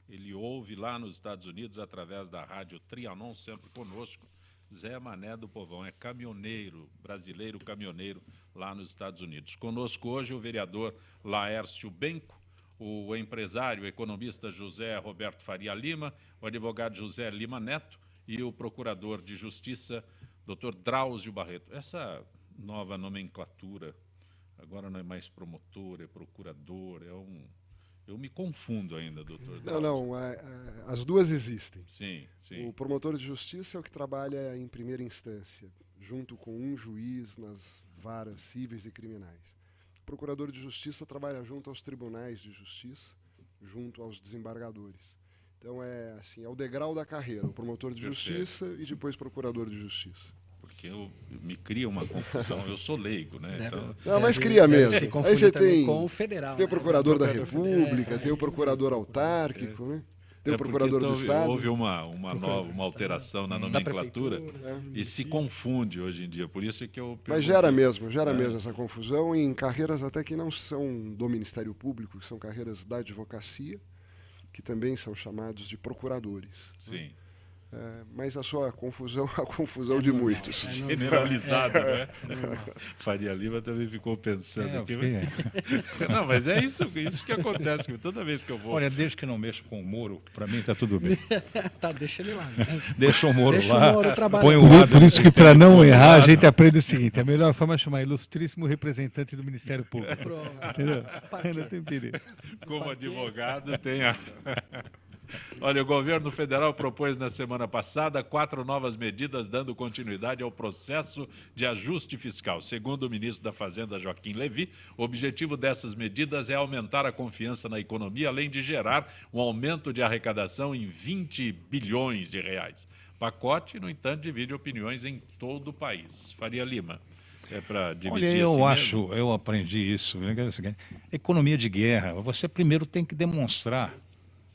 Ele ouve lá nos Estados Unidos através da rádio Trianon, sempre conosco. Zé Mané do Povão é caminhoneiro, brasileiro caminhoneiro lá nos Estados Unidos. Conosco hoje o vereador Laércio Benco, o empresário, o economista José Roberto Faria Lima, o advogado José Lima Neto e o procurador de Justiça, Dr. Drauzio Barreto. Essa nova nomenclatura, agora não é mais promotor, é procurador, Eu me confundo ainda, doutor Drauzio. Não, as duas existem. Sim, sim. O promotor de justiça é o que trabalha em primeira instância, junto com um juiz nas varas cíveis e criminais. O procurador de justiça trabalha junto aos tribunais de justiça, junto aos desembargadores. Então é o degrau da carreira, o promotor de justiça e depois procurador de justiça. Porque me cria uma confusão, eu sou leigo, né? Então... Não, mas cria mesmo. Aí você tem com o federal, tem o procurador da República, tem o procurador autárquico, né? Tem o procurador do Estado. Houve uma alteração na nomenclatura e se confunde hoje em dia, por isso é que eu perguntei. Mas gera mesmo essa confusão em carreiras até que não são do Ministério Público, que são carreiras da advocacia, que também são chamados de procuradores. Sim. Mas a sua confusão é a confusão de muitos. Generalizada, né? Faria Lima também ficou pensando aqui. Não, mas é isso que acontece toda vez que eu vou. Olha, desde que não mexo com o Moro, para mim está tudo bem. Deixa ele lá. Deixa o Moro deixa lá. O Moro põe o lado. Por isso que, para não errar, a gente aprende o seguinte: a melhor forma é chamar ilustríssimo representante do Ministério Público. Entendeu? Não tem perigo. Como advogado, tem a... Olha, o governo federal propôs na semana passada 4 novas medidas dando continuidade ao processo de ajuste fiscal. Segundo o ministro da Fazenda, Joaquim Levy, o objetivo dessas medidas é aumentar a confiança na economia, além de gerar um aumento de arrecadação em 20 bilhões de reais. Pacote, no entanto, divide opiniões em todo o país. Faria Lima. É para dividir. Olha, eu aprendi isso. Economia de guerra, você primeiro tem que demonstrar,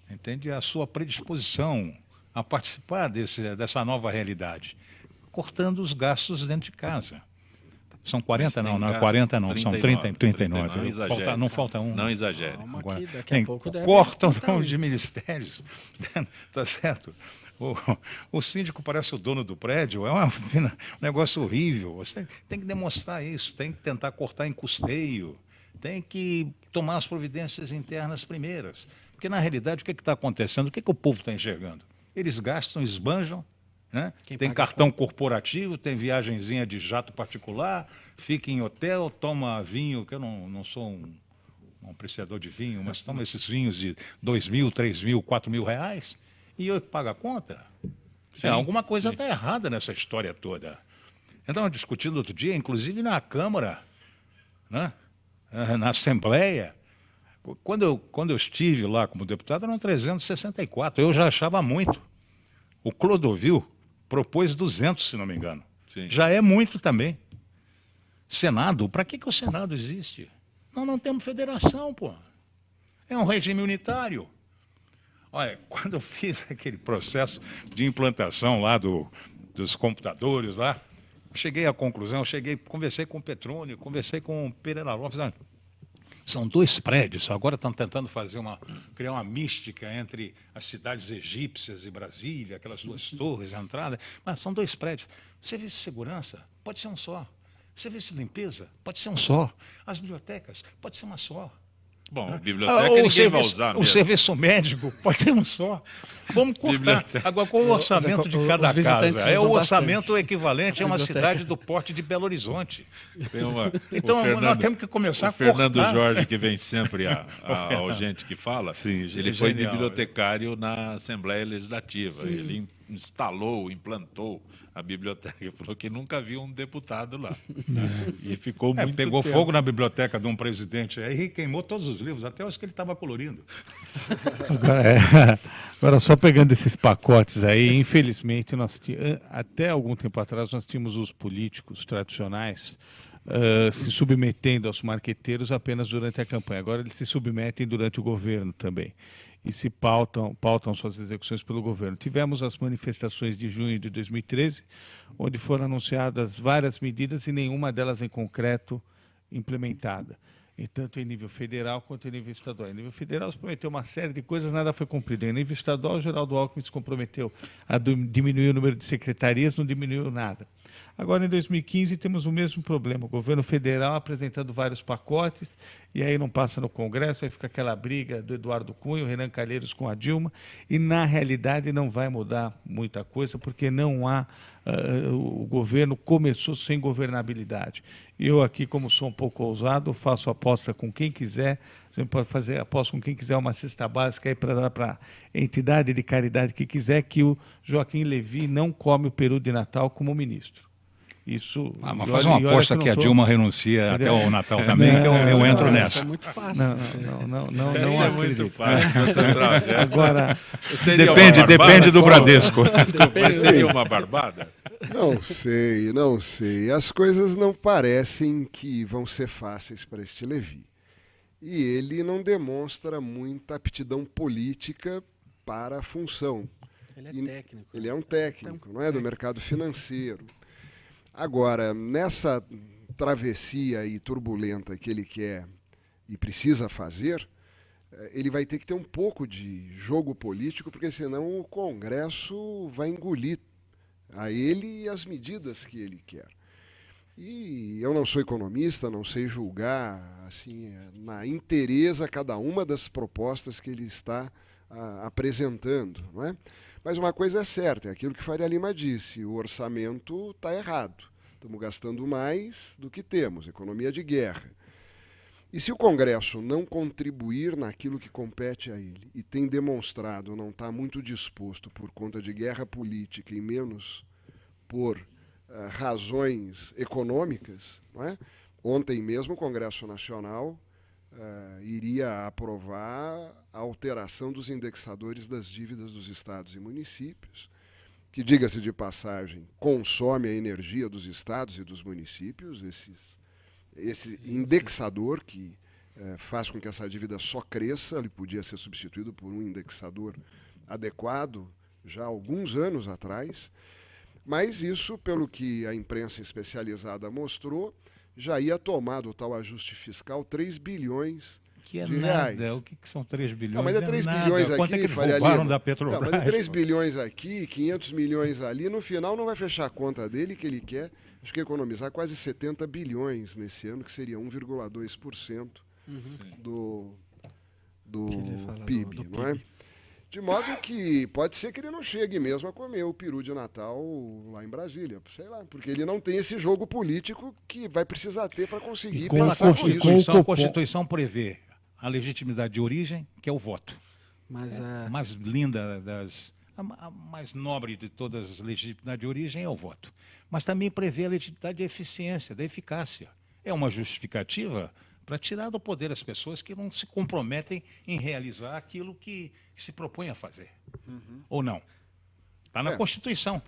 entende, a sua predisposição a participar dessa nova realidade, cortando os gastos dentro de casa. São 40, não é 40 não, 39, são 39. Não falta um. Não exagere. Agora, cortam de ministérios, tá certo? O síndico parece o dono do prédio, é um negócio horrível. Você tem que demonstrar isso, tem que tentar cortar em custeio, tem que tomar as providências internas primeiras. Porque, na realidade, o que está acontecendo? O que o povo está enxergando? Eles gastam, esbanjam, né? Tem cartão corporativo, tem viagenzinha de jato particular, fica em hotel, toma vinho, que eu não sou um apreciador de vinho, mas toma esses vinhos de 2 mil, 3 mil, 4 mil reais, e eu que pago a conta. Alguma coisa está errada nessa história toda. Então, discutindo outro dia, inclusive na Câmara, né? Na Assembleia, quando eu estive lá como deputado, eram 364, eu já achava muito. O Clodovil propôs 200, se não me engano. Sim. Já é muito também. Senado, para que o Senado existe? Não temos federação, pô. É um regime unitário. Olha, quando eu fiz aquele processo de implantação lá dos computadores lá, cheguei à conclusão, conversei com o Petrônio, conversei com o Pereira Lopes. São 2 prédios, agora estão tentando criar uma mística entre as cidades egípcias e Brasília, aquelas 2 torres, a entrada, mas são 2 prédios. Serviço de segurança pode ser um só. Serviço de limpeza pode ser um só. As bibliotecas pode ser uma só. Bom, a biblioteca ninguém vai usar mesmo. O serviço médico pode ser um só. Vamos cortar. Agora, qual o orçamento de cada casa? É o orçamento equivalente a uma cidade do porte de Belo Horizonte. Então, nós temos que começar a cortar. O Fernando Jorge, que vem sempre ao Gente que Fala, ele foi bibliotecário na Assembleia Legislativa. Sim. Ele instalou, implantou a biblioteca. Ele falou que nunca viu um deputado lá. E ficou muito pegou tempo. Fogo na biblioteca de um presidente aí e queimou todos os livros, até os que ele estava colorindo. Agora, só pegando esses pacotes aí, infelizmente, até algum tempo atrás, nós tínhamos os políticos tradicionais se submetendo aos marqueteiros apenas durante a campanha. Agora eles se submetem durante o governo também. E se pautam suas execuções pelo governo. Tivemos as manifestações de junho de 2013, onde foram anunciadas várias medidas e nenhuma delas em concreto implementada, tanto em nível federal quanto em nível estadual. Em nível federal se prometeu uma série de coisas, nada foi cumprido. Em nível estadual, o Geraldo Alckmin se comprometeu a diminuir o número de secretarias, não diminuiu nada. Agora, em 2015, temos o mesmo problema. O governo federal apresentando vários pacotes, e aí não passa no Congresso, aí fica aquela briga do Eduardo Cunha, o Renan Calheiros com a Dilma, e na realidade não vai mudar muita coisa, porque não há... o governo começou sem governabilidade. Eu aqui, como sou um pouco ousado, faço aposta com quem quiser, a gente pode fazer aposta com quem quiser uma cesta básica aí para dar para a entidade de caridade que quiser, que o Joaquim Levy não come o peru de Natal como ministro. Isso. Mas faz uma aposta que a Dilma renuncia até o Natal também, que eu entro nessa. Isso é muito fácil. Não é muito fácil. Agora, depende do Bradesco. Mas seria uma barbada? Não sei. As coisas não parecem que vão ser fáceis para este Levy. E ele não demonstra muita aptidão política para a função. Ele é técnico. Ele é um técnico, não é? Do mercado financeiro. Agora, nessa travessia aí turbulenta que ele quer e precisa fazer, ele vai ter que ter um pouco de jogo político, porque senão o Congresso vai engolir a ele e as medidas que ele quer. E eu não sou economista, não sei julgar assim, na inteireza cada uma das propostas que ele está apresentando, não é? Mas uma coisa é certa, é aquilo que Faria Lima disse, o orçamento está errado. Estamos gastando mais do que temos, economia de guerra. E se o Congresso não contribuir naquilo que compete a ele, e tem demonstrado não estar muito disposto por conta de guerra política e menos por razões econômicas, não é? Ontem mesmo o Congresso Nacional iria aprovar a alteração dos indexadores das dívidas dos estados e municípios, que, diga-se de passagem, consome a energia dos estados e dos municípios, esse indexador que faz com que essa dívida só cresça. Ele podia ser substituído por um indexador adequado já há alguns anos atrás, mas isso, pelo que a imprensa especializada mostrou, já ia tomar do tal ajuste fiscal 3 bilhões que é de nada. reais. O que são 3 bilhões? Não, mas é 3 bilhões aqui, quanto é que Faria roubaram Lima? da Petrobras? Não, mas é 3 bilhões aqui, 500 milhões ali, no final não vai fechar a conta dele, que ele quer, acho que economizar quase 70 bilhões nesse ano, que seria 1,2% do fala PIB, do não é? PIB. De modo que pode ser que ele não chegue mesmo a comer o peru de Natal lá em Brasília, sei lá, porque ele não tem esse jogo político que vai precisar ter para conseguir passar por isso. A Constituição prevê a legitimidade de origem, que é o voto. Mas A mais linda a mais nobre de todas as legitimidades de origem é o voto. Mas também prevê a legitimidade de eficiência, da eficácia. É uma justificativa para tirar do poder as pessoas que não se comprometem em realizar aquilo que se propõe a fazer. Ou não. Está na Constituição.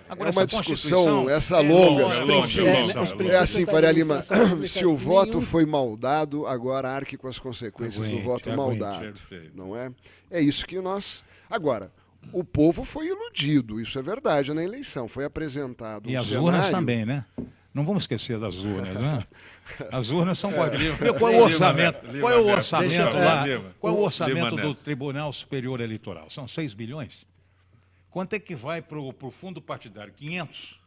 Agora, é uma essa discussão, essa longa. longa. É assim, Faria Lima, se o voto foi maldado, agora arque com as consequências do voto maldado. Não é? É isso que nós... Agora, o povo foi iludido, isso é verdade, na eleição. Foi apresentado E as urnas também, né? Não vamos esquecer das urnas, né? As urnas são quadrilhas. Qual é o orçamento? Qual é o orçamento lá? Qual é o orçamento do Tribunal Superior Eleitoral? São 6 bilhões? Quanto é que vai para o fundo partidário? 500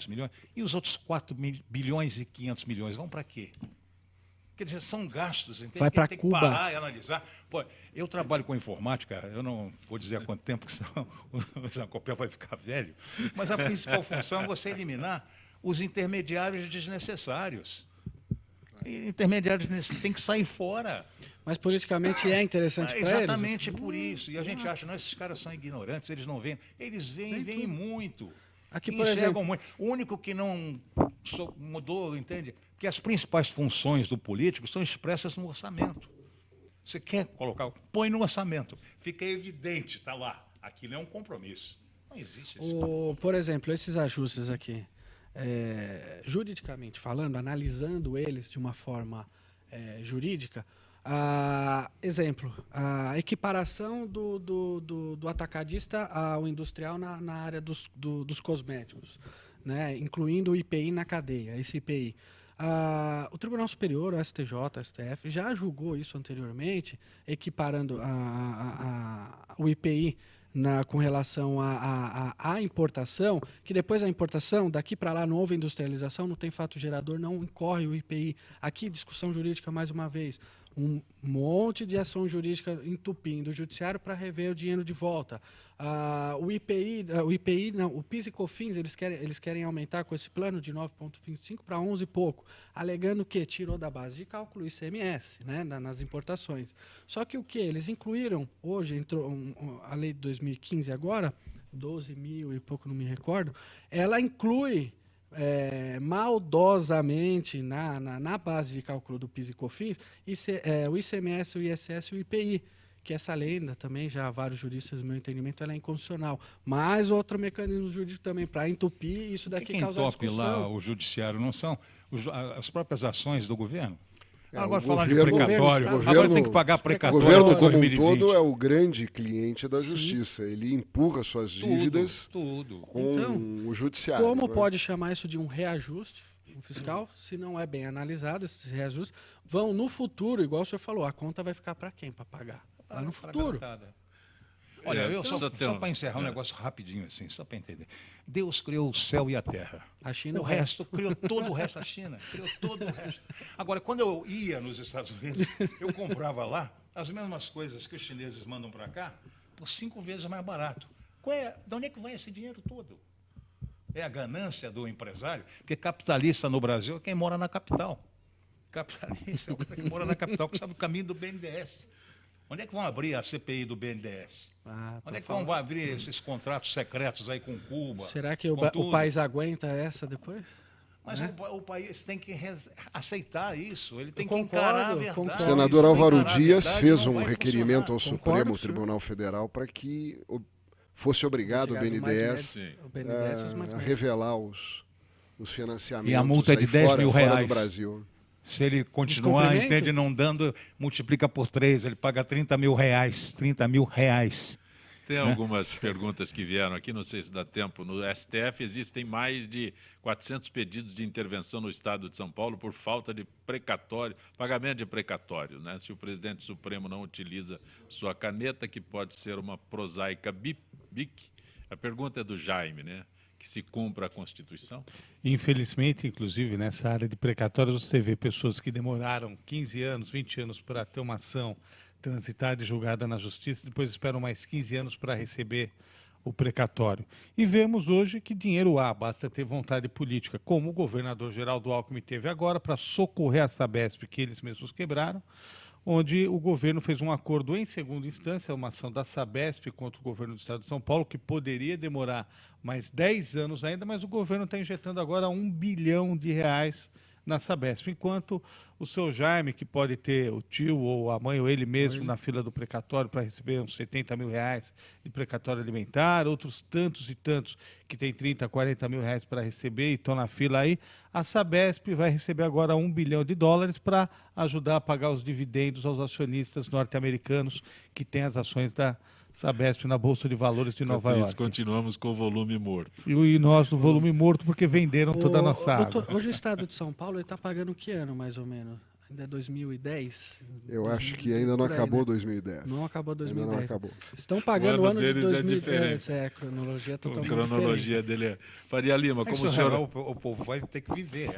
milhões. E os outros 4 bilhões e 500 milhões vão para quê? Quer dizer, são gastos, entende? Vai para tem Cuba. que parar e analisar. Pô, eu trabalho com informática, eu não vou dizer há quanto tempo, que senão o Zancopé vai ficar velho, mas a principal função é você eliminar os intermediários desnecessários. E intermediários têm que sair fora. Mas politicamente é interessante para eles? Exatamente por isso. E a gente acha, não, esses caras são ignorantes, eles não veem. Eles veem muito. Aqui, por exemplo, muito. O único que não mudou, entende? Que as principais funções do político são expressas no orçamento. Você quer colocar, põe no orçamento. Fica evidente, está lá. Aquilo é um compromisso. Não existe isso. Por exemplo, esses ajustes aqui, juridicamente falando, analisando eles de uma forma jurídica, exemplo, a equiparação do atacadista ao industrial na área dos cosméticos, né, incluindo o IPI na cadeia, esse IPI. O Tribunal Superior, o STJ, o STF, já julgou isso anteriormente, equiparando o IPI com relação à importação, que depois da importação, daqui para lá não houve industrialização, não tem fato gerador, não incorre o IPI. Aqui, discussão jurídica mais uma vez. Um monte de ação jurídica entupindo o judiciário para rever o dinheiro de volta. O IPI, não, o PIS e COFINS, eles querem aumentar com esse plano de 9,25 para 11 e pouco, alegando que tirou da base de cálculo o ICMS, né, nas importações. Só que o que? Eles incluíram, hoje entrou a lei de 2015 agora, 12 mil e pouco, não me recordo, ela inclui maldosamente na base de cálculo do PIS e COFINS o ICMS, o ISS e o IPI, que essa lenda também, já há vários juristas, no meu entendimento, ela é inconstitucional. Mas outro mecanismo jurídico também para entupir, isso daqui causa discussão. Lá o judiciário não são as próprias ações do governo? Agora o falando governo, de precatório, agora tem que pagar o precatório governo para como 2020. um todo é o grande cliente da justiça. Ele empurra suas dívidas com então, o judiciário. Como né? pode chamar isso de um reajuste fiscal, se não é bem analisado, esses reajustes vão no futuro, igual o senhor falou, a conta vai ficar para quem? Para pagar? Lá no futuro. Olha, eu só para encerrar um negócio rapidinho assim, só para entender. Deus criou o céu e a terra. A China o resto, criou todo o resto, a China criou todo o resto. Agora, quando eu ia nos Estados Unidos, eu comprava lá as mesmas coisas que os chineses mandam para cá por 5 vezes mais barato. De onde é que vai esse dinheiro todo? É a ganância do empresário? Porque capitalista no Brasil é quem mora na capital. Capitalista é o cara que mora na capital, que sabe o caminho do BNDES. Onde é que vão abrir a CPI do BNDES? Onde é que vão abrir esses contratos secretos aí com Cuba? Será que o país aguenta essa depois? Mas o país tem que aceitar isso, ele tem que encarar a verdade. O senador Álvaro Dias fez um requerimento ao Supremo Tribunal Federal para que fosse obrigado o BNDES a revelar os financiamentos. E a multa é de 10 mil reais. Fora do Brasil. Se ele continuar, entende, não dando, multiplica por 3, ele paga 30 mil reais. 30 mil reais. Tem algumas perguntas que vieram aqui, não sei se dá tempo. No STF existem mais de 400 pedidos de intervenção no Estado de São Paulo por falta de precatório, pagamento de precatório, né? Se o presidente Supremo não utiliza sua caneta, que pode ser uma prosaica BIC. A pergunta é do Jaime, né? que se cumpra a Constituição? Infelizmente, inclusive, nessa área de precatórios, você vê pessoas que demoraram 15 anos, 20 anos para ter uma ação transitada e julgada na justiça, depois esperam mais 15 anos para receber o precatório. E vemos hoje que dinheiro há, basta ter vontade política, como o governador Geraldo Alckmin teve agora para socorrer a Sabesp, que eles mesmos quebraram, onde o governo fez um acordo em segunda instância, uma ação da Sabesp contra o governo do Estado de São Paulo, que poderia demorar mais 10 anos ainda, mas o governo está injetando agora R$1 bilhão na Sabesp, enquanto o seu Jaime, que pode ter o tio ou a mãe ou ele mesmo na fila do precatório para receber uns R$70 mil de precatório alimentar, outros tantos e tantos que têm 30, 40 mil reais para receber e estão na fila aí, a Sabesp vai receber agora $1 bilhão para ajudar a pagar os dividendos aos acionistas norte-americanos que têm as ações da Sabesp na Bolsa de Valores de Nova York. Continuamos com o volume morto. E nós no volume morto porque venderam toda a nossa água. Hoje o Estado de São Paulo está pagando que ano, mais ou menos? Ainda é 2010? Eu acho que ainda não acabou, né? 2010. Não acabou 2010. Ainda não acabou. Estão pagando o ano de 2010. A cronologia é totalmente diferente. A cronologia dele é... Faria Lima, como o senhor... O povo vai ter que viver.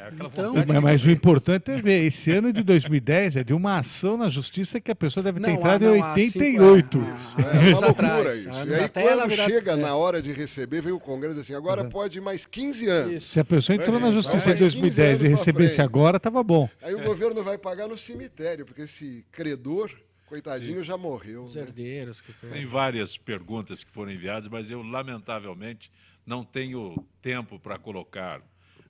Mas o importante é ver, esse ano de 2010 é de uma ação na justiça que a pessoa deve ter entrado em 88. É uma loucura isso. E aí quando chega na hora de receber, vem o Congresso assim, agora pode mais 15 anos. Se a pessoa entrou na justiça em 2010 e recebesse agora, estava bom. Aí o governo vai pagar no cemitério, porque esse credor, coitadinho, já morreu. Os herdeiros. Tem várias perguntas que foram enviadas, mas eu, lamentavelmente, não tenho tempo para colocar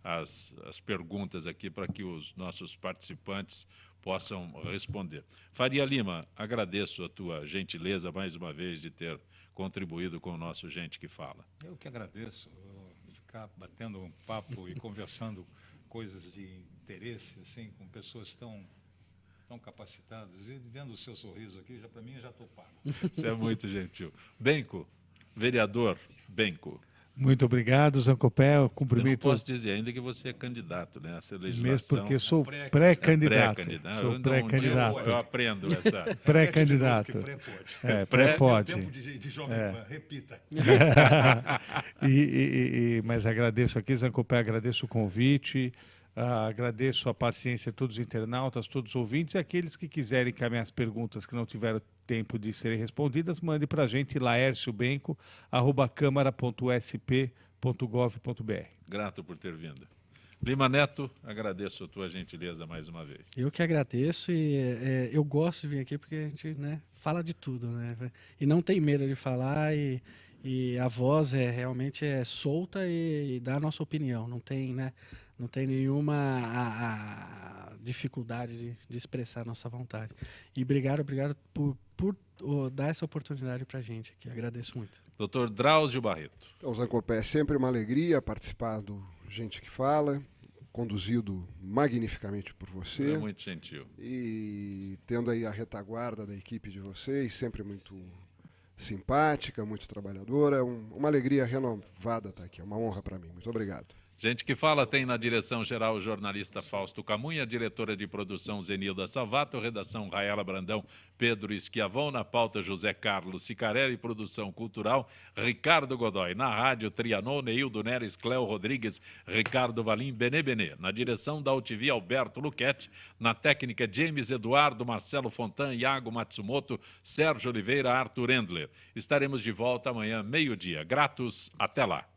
as perguntas aqui para que os nossos participantes possam responder. Faria Lima, agradeço a tua gentileza, mais uma vez, de ter contribuído com o nosso Gente que Fala. Eu que agradeço. Ficar batendo um papo e conversando coisas de interesse, assim, com pessoas tão capacitadas, e vendo o seu sorriso aqui, para mim, já estou pago. Isso é muito gentil. Benco, vereador Benco. Muito obrigado, Zancopé. Eu cumprimento. Eu não posso dizer ainda que você é candidato, né? Essa legislação. Mesmo porque sou pré-candidato. Sou pré-candidato. Eu aprendo essa. Pré-candidato. Pré-pode. Tempo de jovem pan, repita. Mas agradeço aqui, Zancopé, agradeço o convite. Agradeço a paciência de todos os internautas, todos os ouvintes, e aqueles que quiserem encaminhar as perguntas que não tiveram tempo de serem respondidas, mande para a gente, laerciobenco@câmara.sp.gov.br. Grato por ter vindo. Lima Neto, agradeço a tua gentileza mais uma vez. Eu que agradeço e eu gosto de vir aqui porque a gente, né, fala de tudo, né? E não tem medo de falar e a voz realmente é solta e dá a nossa opinião, não tem, né? Não tem nenhuma dificuldade de expressar a nossa vontade. E obrigado por dar essa oportunidade para a gente aqui. Agradeço muito. Dr. Drauzio Barreto. Então, Zancopé, é sempre uma alegria participar do Gente que Fala, conduzido magnificamente por você. É muito gentil. E tendo aí a retaguarda da equipe de vocês, sempre muito simpática, muito trabalhadora. Uma alegria renovada estar aqui. É uma honra para mim. Muito obrigado. Gente que Fala tem na direção-geral o jornalista Fausto Camunha, diretora de produção Zenilda Salvato, redação Raela Brandão, Pedro Esquiavon, na pauta José Carlos Sicarelli, produção cultural Ricardo Godoy, na rádio Trianon, Neildo Neres, Cléo Rodrigues, Ricardo Valim, Benê Benê, na direção da UTV Alberto Luquete, na técnica James Eduardo, Marcelo Fontan, Iago Matsumoto, Sérgio Oliveira, Arthur Endler. Estaremos de volta amanhã, meio-dia. Gratos, até lá.